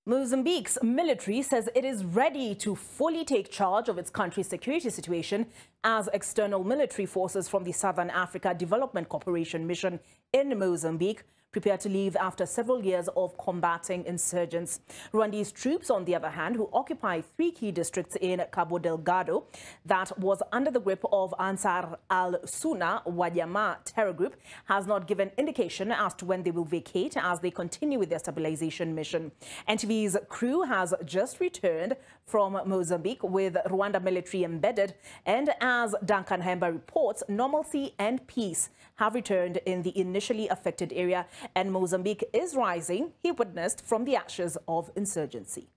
Mozambique's military says it is ready to fully take charge of its country's security situation as external military forces from the Southern Africa Development Corporation mission in Mozambique prepare to leave after several years of combating insurgents. Rwandese troops, on the other hand, who occupy 3 key districts in Cabo Delgado that was under the grip of Ansar al-Sunna Wajama terror group, has not given indication as to when they will vacate as they continue with their stabilization mission. NTV's crew has just returned from Mozambique with Rwanda military embedded, and as Duncan Hemba reports, normalcy and peace have returned in the initially affected area, and Mozambique is rising, he witnessed, from the ashes of insurgency.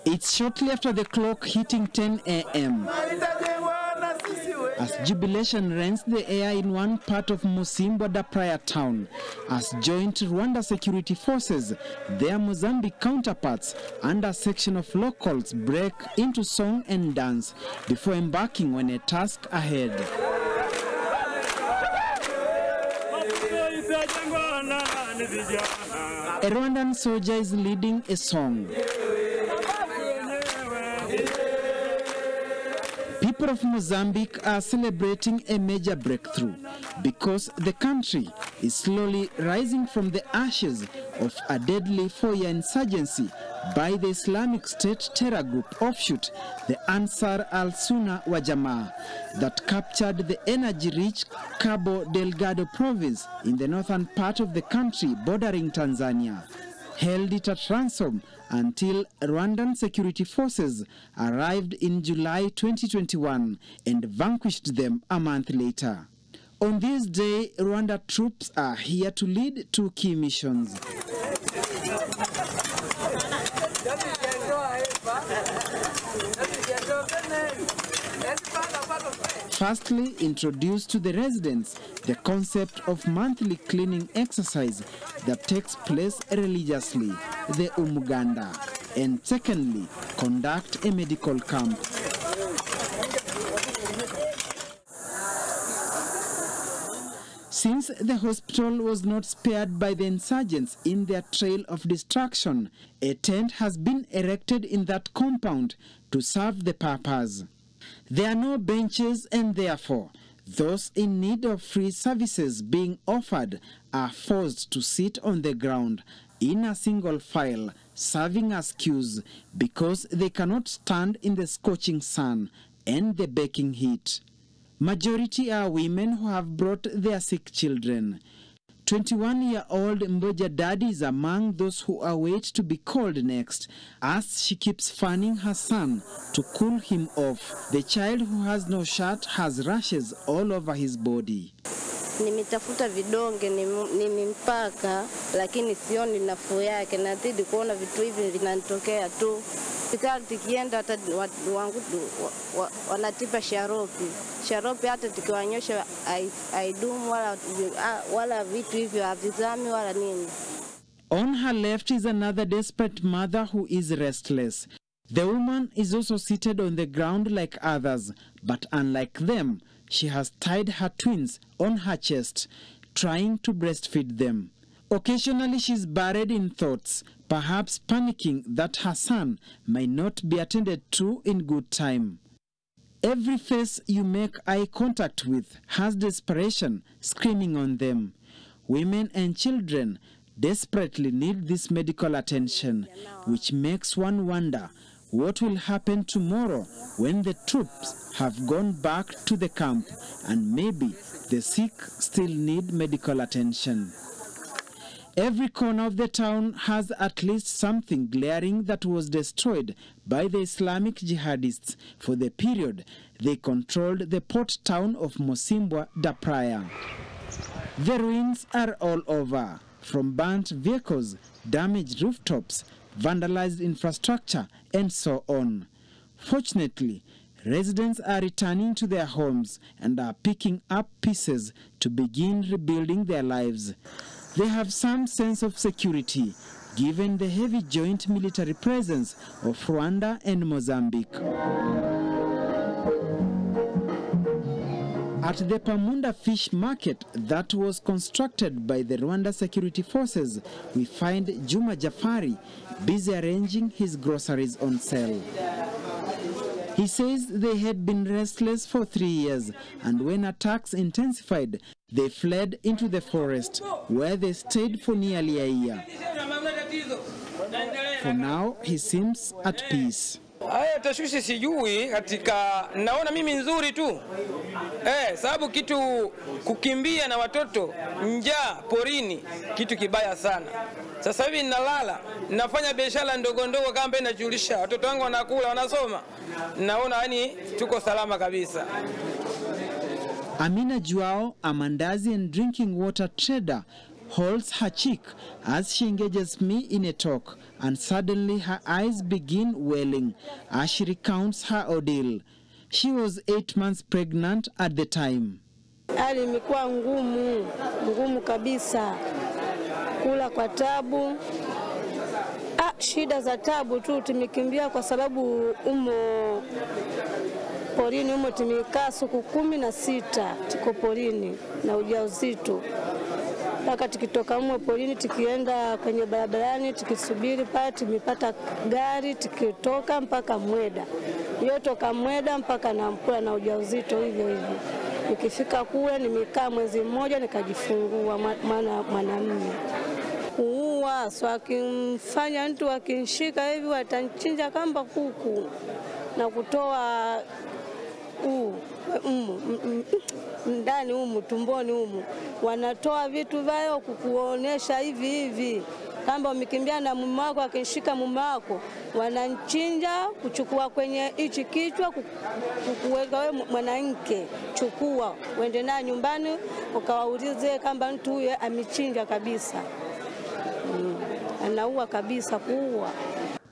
It's shortly after the clock hitting 10 a.m. as jubilation rents the air in one part of Mozambique Praia town, as joint Rwanda security forces, their Mozambique counterparts, and a section of locals break into song and dance before embarking on a task ahead. A Rwandan soldier is leading a song. People of Mozambique are celebrating a major breakthrough because the country is slowly rising from the ashes of a deadly 4-year insurgency by the Islamic State terror group offshoot, the Ansar al-Sunna Wajama, that captured the energy-rich Cabo Delgado province in the northern part of the country bordering Tanzania, held it at ransom until Rwandan security forces arrived in July 2021 and vanquished them a month later. On this day, Rwanda troops are here to lead 2 key missions. Firstly, introduced to the residents the concept of monthly cleaning exercise that takes place religiously, the Umuganda, and secondly, conduct a medical camp. Since the hospital was not spared by the insurgents in their trail of destruction, a tent has been erected in that compound to serve the purpose. There are no benches, and therefore those in need of free services being offered are forced to sit on the ground in a single file, serving as queues because they cannot stand in the scorching sun and the baking heat. Majority are women who have brought their sick children. 21-year-old Mboja Daddy is among those who await to be called next, as she keeps fanning her son to cool him off. The child, who has no shirt, has rashes all over his body. Nimetafuta vidonge nimimpaka, lakini sioni nafuu yake, nazidi kuona vitu hivi vinanitokea tu. Hospitali tikienda hata wangu wanatipa sharopi hata tukiwanyosha haidumu wala vitu hivyo havizami wala nini. On her left is another desperate mother who is restless. The woman is also seated on the ground like others, but unlike them, she has tied her twins on her chest, trying to breastfeed them. Occasionally she's buried in thoughts, perhaps panicking that her son may not be attended to in good time. Every face you make eye contact with has desperation screaming on them. Women and children desperately need this medical attention, which makes one wonder what will happen tomorrow when the troops have gone back to the camp and maybe the sick still need medical attention. Every corner of the town has at least something glaring that was destroyed by the Islamic jihadists for the period they controlled the port town of Mozambique Praia. The ruins are all over, from burnt vehicles, damaged rooftops, vandalized infrastructure, and so on. Fortunately, residents are returning to their homes and are picking up pieces to begin rebuilding their lives. They have some sense of security, given the heavy joint military presence of Rwanda and Mozambique. At the Pamunda fish market that was constructed by the Rwanda security forces, we find Juma Jafari busy arranging his groceries on sale. He says they had been restless for 3 years, and when attacks intensified, they fled into the forest, where they stayed for nearly a year. For now, he seems at peace. Haya tashwishi sijui katika naona mimi nzuri tu. Sababu kitu kukimbia na watoto njaa porini kitu kibaya sana. Sasa hivi ninalala, nafanya biashara ndogo ndogo kama najulisha watoto wangu wanakula wanasoma. Naona yani tuko salama kabisa. Amina Joao, a mandazi and drinking water trader, holds her cheek as she engages me in a talk, and suddenly her eyes begin welling as she recounts her ordeal. She was 8 months pregnant at the time. Hali imekuwa ngumu kabisa. Kula kwa tabu. Shida za tabu tu, tumekimbia kwa sababu porini tumekaa siku 16 tuko porini na ujauzito. Mpaka tukitoka porini tukienda kwenye barabarani tukisubiri pale tumepata gari tukitoka mpaka Mweda. Hiyo toka Mweda mpaka Nampula na ujauzito hivyo hivyo. Nikifika kule nimekaa mwezi mmoja nikajifungua mwanamume. So akimfanya mtu akinshika hivi watanchinja kamba kuku na kutoa ndani tumboni wanatoa vitu vao kukuonesha hivi kamba umekimbia na mume wako akinshika mume wako wananchinja kuchukua kwenye hichi kichwa kukuweka wewe mwanamke chukua uende na nyumbani ukawaulize kamba mtu huyo amechinja kabisa. Anaua kabisa kuua.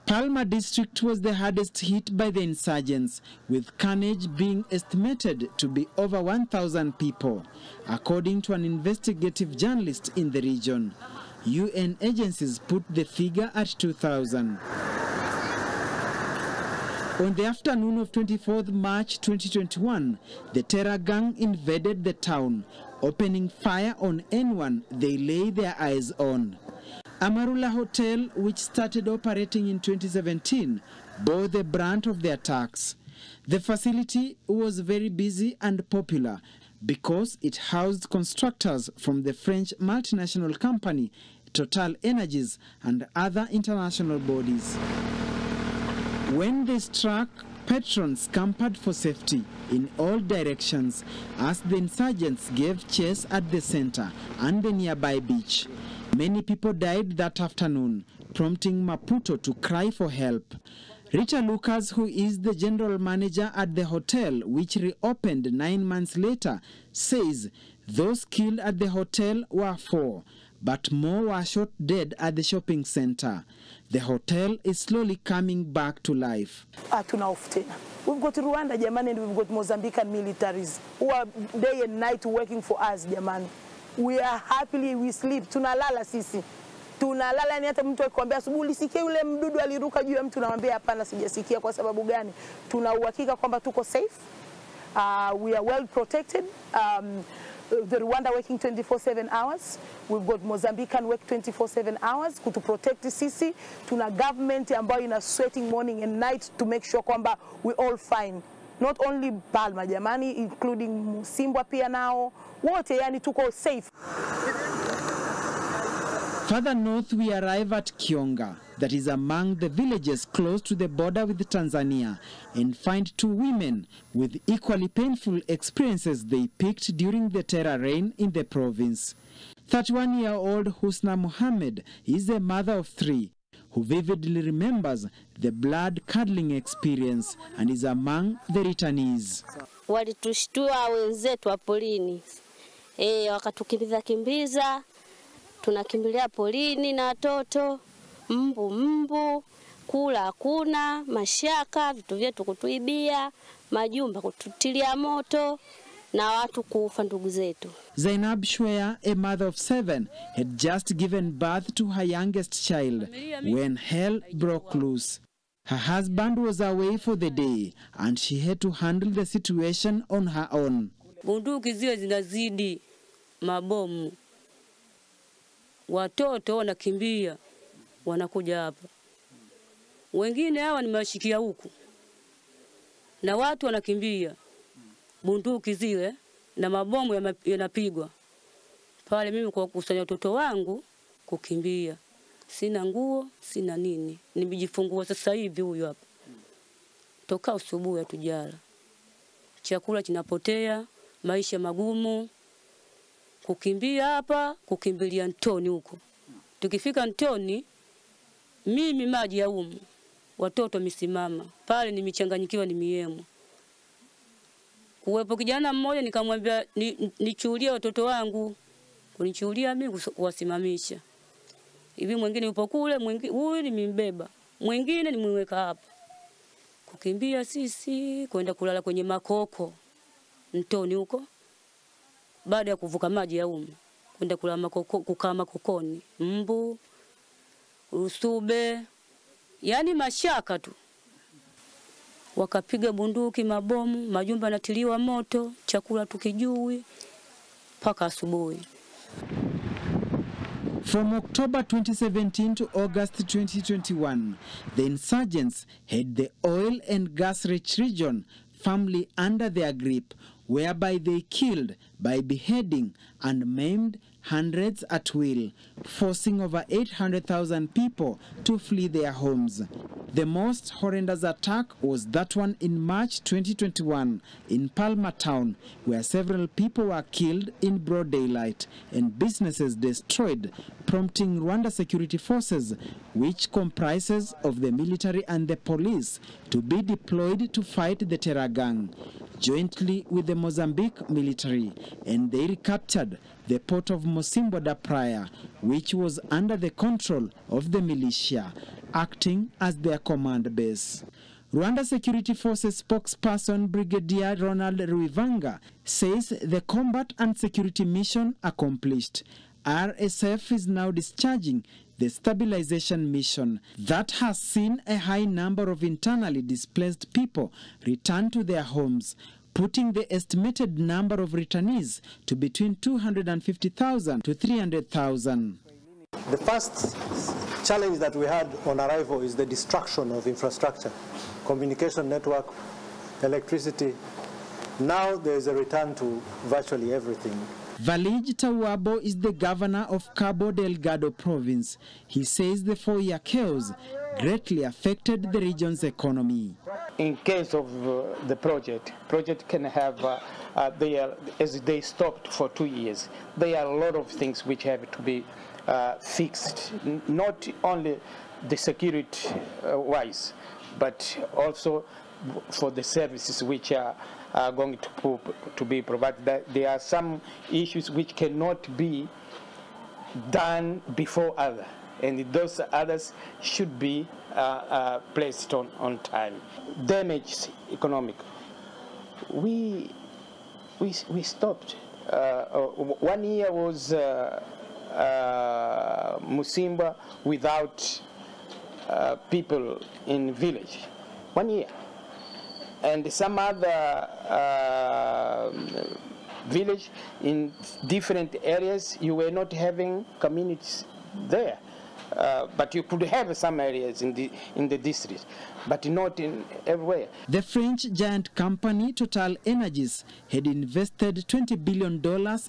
Palma district was the hardest hit by the insurgents, with carnage being estimated to be over 1,000 people, according to an investigative journalist in the region. UN agencies put the figure at 2,000. On the afternoon of 24th March 2021, the terror gang invaded the town, opening fire on anyone they lay their eyes on. Amarula Hotel, which started operating in 2017, bore the brunt of the attacks. The facility was very busy and popular because it housed constructors from the French multinational company Total Energies and other international bodies. When they struck, patrons scampered for safety in all directions as the insurgents gave chase at the center and the nearby beach. Many people died that afternoon, prompting Maputo to cry for help. Rita Lucas, who is the general manager at the hotel, which reopened 9 months later, says those killed at the hotel were 4, but more were shot dead at the shopping center. The hotel is slowly coming back to life. We've got Rwanda, Jamani, and we've got Mozambican militaries who are day and night working for us, Jamani. We are happily, we sleep. Tunalala sisi. Tunalala ni hata mtu akikwambia asubuhi ulisikia yule mdudu aliruka juu ya mtu naambia hapana sijasikia kwa sababu gani? Tuna uhakika kwamba tuko safe. We are well protected. The Rwanda working 24/7 hours. We've got Mozambican work 24/7 hours to protect sisi. Tuna government ambayo ina sweating morning and night to make sure kwamba we all fine. Not only Palma jamani, including Musimbwa pia nao. Wote yani tuko safe. Further north we arrive at Kionga, that is among the villages close to the border with Tanzania, and find 2 women with equally painful experiences they picked during the terror reign in the province. 31-year-old Husna Mohammed is a mother of 3 who vividly remembers the blood-curdling experience and is among the returnees. Walitushtua wenzetu wa polini. Wakatukimbiza, tunakimbilia polini na watoto, mbu, kula hakuna, mashaka, vitu vyetu kutuibia, majumba kututilia moto, na watu kufa ndugu zetu. Zainab Shwea, a mother of 7, had just given birth to her youngest child when hell broke loose. Her husband was away for the day and she had to handle the situation on her own. Bunduki zile zinazidi mabomu. Watoto wanakimbia, wanakuja hapa. Wengine hawa nimewashikia huku. Na watu wanakimbia. Bunduki zile na mabomu yanapigwa. Pale mimi kwa kukusanya watoto wangu kukimbia. Sina nguo, sina nini. Nimejifungua sasa hivi huyu hapa. Toka asubuhi hatujala. Chakula kinapotea, maisha magumu. Kukimbia hapa, kukimbilia Ntoni huko. Tukifika Ntoni, mimi maji ya umu. Watoto misimama. Pale nimechanganyikiwa ni miemu. Kuwepo kijana mmoja nikamwambia nichukulie watoto wangu. Kunichukulia mimi kuwasimamisha. Hivi mwingine yupo kule, huyu nimembeba. Mwingine nimweka hapa. Kukimbia sisi kwenda kulala kwenye makoko Ntoni huko. Baada ya kuvuka maji ya umu, kwenda kulala makoko, kukaa makokoni, mbu, usube, yani mashaka tu. Wakapiga bunduki, mabomu, majumba yanatiliwa moto, chakula tukijui paka asubuhi. From October 2017 to August 2021, the insurgents had the oil and gas-rich region firmly under their grip, whereby they killed by beheading and maimed hundreds at will, forcing over 800,000 people to flee their homes. The most horrendous attack was that one in March 2021 in Palma town, where several people were killed in broad daylight and businesses destroyed, prompting Rwanda security forces, which comprises of the military and the police, to be deployed to fight the terror gang, jointly with the Mozambique military, and they recaptured the port of Mocimboa Praia, which was under the control of the militia, acting as their command base. Rwanda Security Forces spokesperson Brigadier Ronald Ruivanga says the combat and security mission accomplished. RSF is now discharging the stabilization mission that has seen a high number of internally displaced people return to their homes, putting the estimated number of returnees to between 250,000 to 300,000. The first challenge that we had on arrival is the destruction of infrastructure, communication network, electricity. Now there is a return to virtually everything. Valij Tawabo is the governor of Cabo Delgado province. He says the 4-year chaos greatly affected the region's economy. In case of the project can have, as they stopped for 2 years, there are a lot of things which have to be fixed, not only the security wise, but also for the services which are going to be provided. There are some issues which cannot be done before others, and those others should be placed on time. Damage economic. We stopped. 1 year was Mocimboa without people in village. 1 year. And some other village in different areas, you were not having communities there. But you could have some areas in the district, but not in everywhere. The French giant company Total Energies had invested $20 billion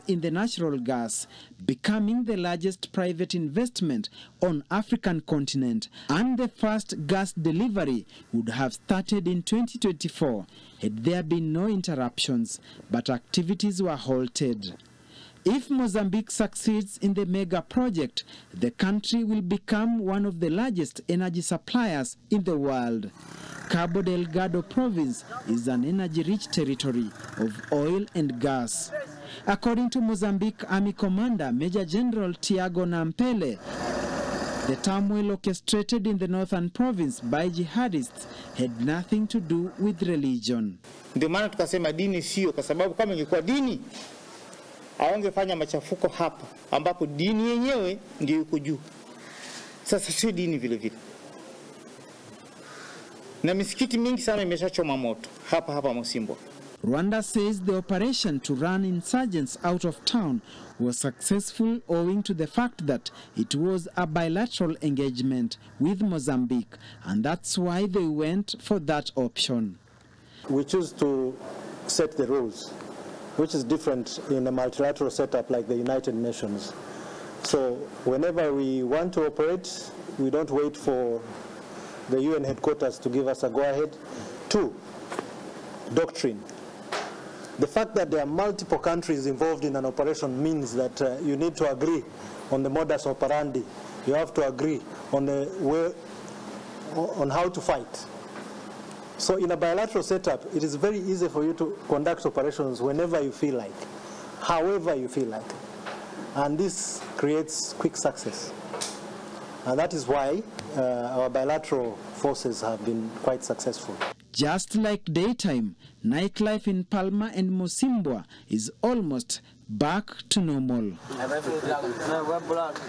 in the natural gas, becoming the largest private investment on African continent, and the first gas delivery would have started in 2024 had there been no interruptions, but activities were halted. If Mozambique succeeds in the mega project, the country will become one of the largest energy suppliers in the world. Cabo Delgado province is an energy-rich territory of oil and gas. According to Mozambique Army Commander Major General Tiago Nampele, the turmoil orchestrated in the northern province by jihadists had nothing to do with religion. Ndio maana tukasema dini sio, kwa sababu kama ingekuwa dini hawangefanya machafuko hapa, ambapo dini yenyewe ndio iko juu. Sasa sio dini vile vile. na misikiti mingi sana imeshachoma moto hapa Mosimbwa. Rwanda says the operation to run insurgents out of town was successful owing to the fact that it was a bilateral engagement with Mozambique, and that's why they went for that option. We choose to set the rules, which is different in a multilateral setup like the United Nations. So whenever we want to operate, we don't wait for the UN headquarters to give us a go-ahead. 2, doctrine. The fact that there are multiple countries involved in an operation means that you need to agree on the modus operandi. You have to agree on the way, on how to fight. So in a bilateral setup, it is very easy for you to conduct operations whenever you feel like, however you feel like. And this creates quick success. And that is why our bilateral forces have been quite successful. Just like daytime, nightlife in Palma and Mosimbwa is almost back to normal.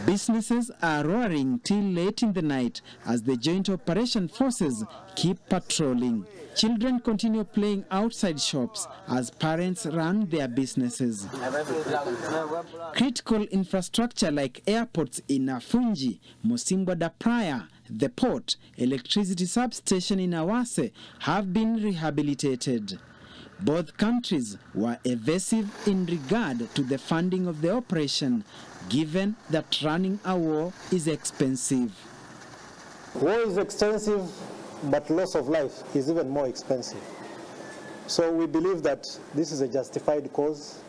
Businesses are roaring till late in the night as the joint operation forces keep patrolling. Children continue playing outside shops as parents run their businesses. Critical infrastructure like airports in Afungi, Mosimbwa da Praia, the port, electricity substation in Awase have been rehabilitated. Both countries were evasive in regard to the funding of the operation, given that running a war is expensive. War is expensive, but loss of life is even more expensive. So we believe that this is a justified cause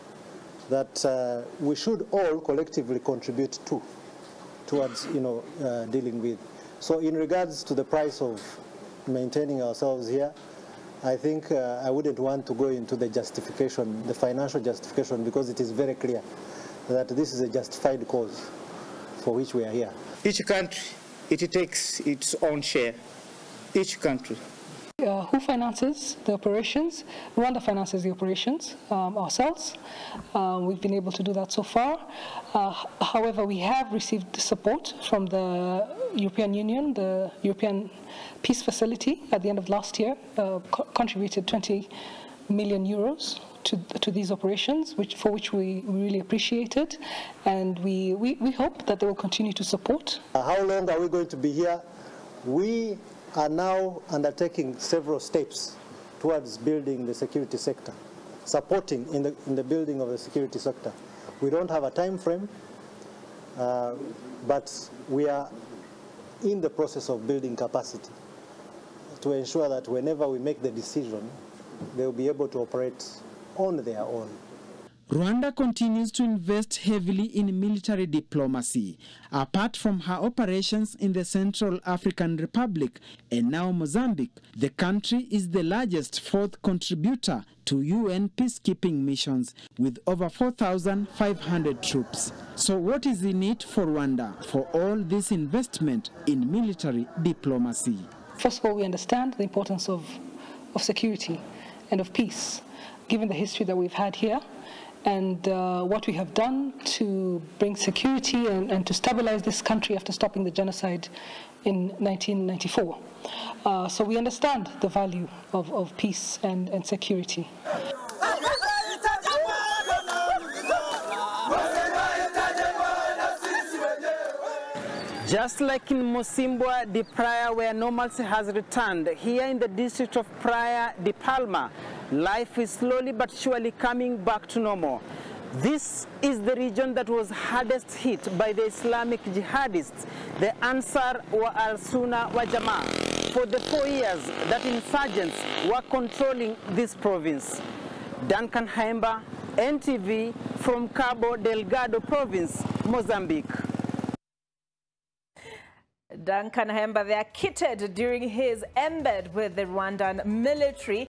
that we should all collectively contribute towards dealing with. So in regards to the price of maintaining ourselves here, I think I wouldn't want to go into the justification, the financial justification, because it is very clear that this is a justified cause for which we are here. Each country, it takes its own share. Each country. Who finances the operations? Rwanda finances the operations ourselves. We've been able to do that so far. However, we have received support from the European Union, the European Peace Facility at the end of last year, contributed 20 million euros to these operations, for which we really appreciated, and we hope that they will continue to support. How long are we going to be here? We are now undertaking several steps towards building the security sector, supporting in the building of the security sector. We don't have a time frame, but we are in the process of building capacity to ensure that whenever we make the decision, they will be able to operate on their own. Rwanda continues to invest heavily in military diplomacy. Apart from her operations in the Central African Republic and now Mozambique, the country is the largest fourth contributor to UN peacekeeping missions with over 4,500 troops. So what is in it for Rwanda for all this investment in military diplomacy? First of all, we understand the importance of security and of peace, given the history that we've had here, and what we have done to bring security and to stabilize this country after stopping the genocide in 1994. So we understand the value of peace and security. Just like in Mosimbwa de Praia, where normalcy has returned, here in the district of Praia de Palma, life is slowly but surely coming back to normal. This is the region that was hardest hit by the Islamic jihadists, the Ansar wa al-Sunnah wa Jamaa, for the 4 years that insurgents were controlling this province. Duncan Haemba, NTV, from Cabo Delgado province, Mozambique. Duncan Haemba, they are kitted during his embed with the Rwandan military.